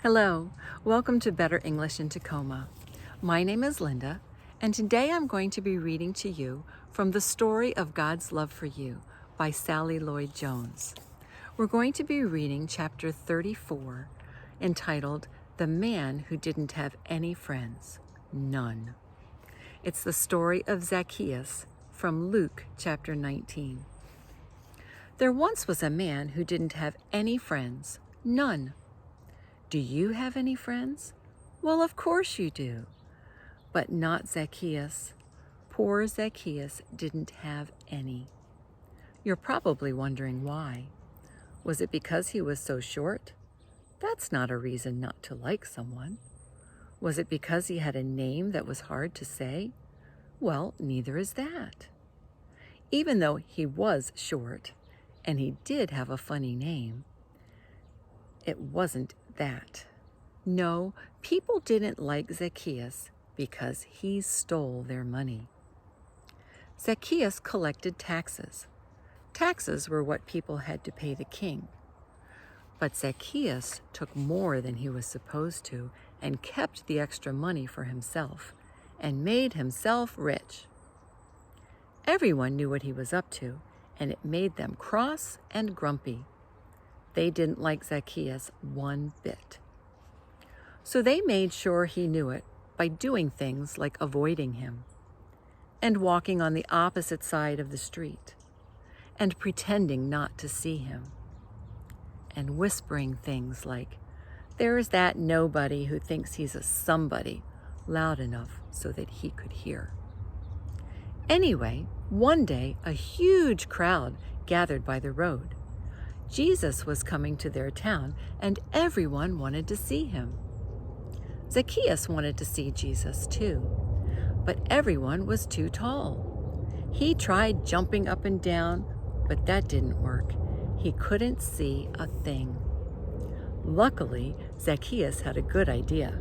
Hello, welcome to Better English in Tacoma. My name is Linda, and today I'm going to be reading to you from The Story of God's Love for You by Sally Lloyd-Jones. We're going to be reading chapter 34, entitled The Man Who Didn't Have Any Friends, None. It's the story of Zacchaeus from Luke chapter 19. There once was a man who didn't have any friends, none. Do you have any friends? Well, of course you do. But not Zacchaeus. Poor Zacchaeus didn't have any. You're probably wondering why. Was it because he was so short? That's not a reason not to like someone. Was it because he had a name that was hard to say? Well, neither is that. Even though he was short, and he did have a funny name, it wasn't that. No, people didn't like Zacchaeus because he stole their money. Zacchaeus collected taxes. Taxes were what people had to pay the king. But Zacchaeus took more than he was supposed to and kept the extra money for himself and made himself rich. Everyone knew what he was up to, and it made them cross and grumpy. They didn't like Zacchaeus one bit. So they made sure he knew it by doing things like avoiding him, and walking on the opposite side of the street, and pretending not to see him, and whispering things like, "There's that nobody who thinks he's a somebody," loud enough so that he could hear. Anyway, one day a huge crowd gathered by the road. Jesus was coming to their town, and everyone wanted to see him. Zacchaeus wanted to see Jesus too, but everyone was too tall. He tried jumping up and down, but that didn't work. He couldn't see a thing. Luckily, Zacchaeus had a good idea.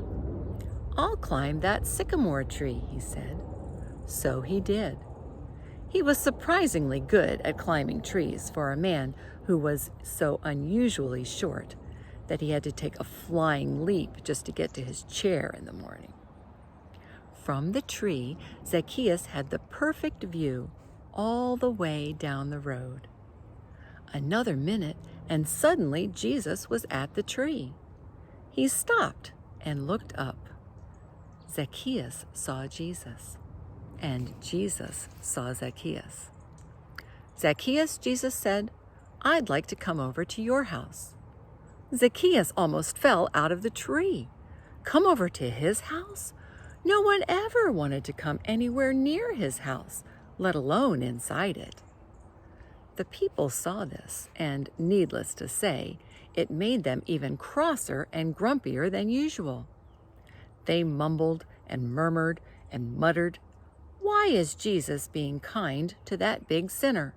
"I'll climb that sycamore tree," he said. So he did. He was surprisingly good at climbing trees for a man who was so unusually short that he had to take a flying leap just to get to his chair in the morning. From the tree, Zacchaeus had the perfect view all the way down the road. Another minute, and suddenly Jesus was at the tree. He stopped and looked up. Zacchaeus saw Jesus, and Jesus saw Zacchaeus. "Zacchaeus," Jesus said, "I'd like to come over to your house." Zacchaeus almost fell out of the tree. Come over to his house? No one ever wanted to come anywhere near his house, let alone inside it. The people saw this, and needless to say, it made them even crosser and grumpier than usual. They mumbled and murmured and muttered, "Why is Jesus being kind to that big sinner?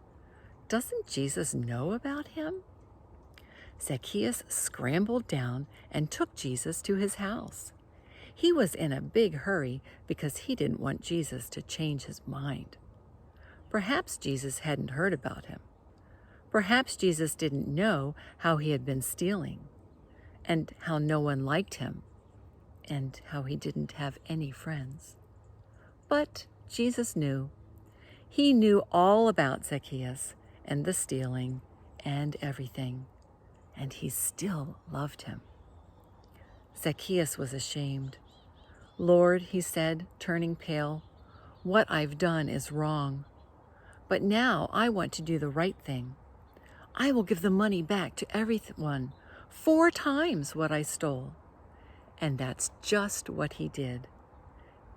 Doesn't Jesus know about him?" Zacchaeus scrambled down and took Jesus to his house. He was in a big hurry because he didn't want Jesus to change his mind. Perhaps Jesus hadn't heard about him. Perhaps Jesus didn't know how he had been stealing, and how no one liked him, and how he didn't have any friends. But Jesus knew. He knew all about Zacchaeus and the stealing and everything, and he still loved him. Zacchaeus was ashamed. "Lord," he said, turning pale, "what I've done is wrong. But now I want to do the right thing. I will give the money back to everyone, 4 times what I stole." And that's just what he did.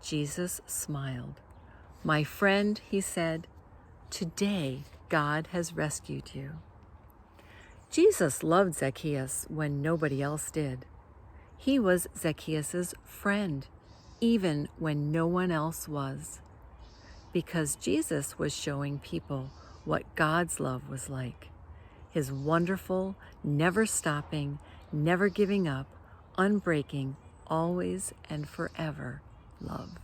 Jesus smiled. "My friend," he said, "today God has rescued you." Jesus loved Zacchaeus when nobody else did. He was Zacchaeus' friend, even when no one else was, because Jesus was showing people what God's love was like. His wonderful, never stopping, never giving up, unbreaking, always and forever love.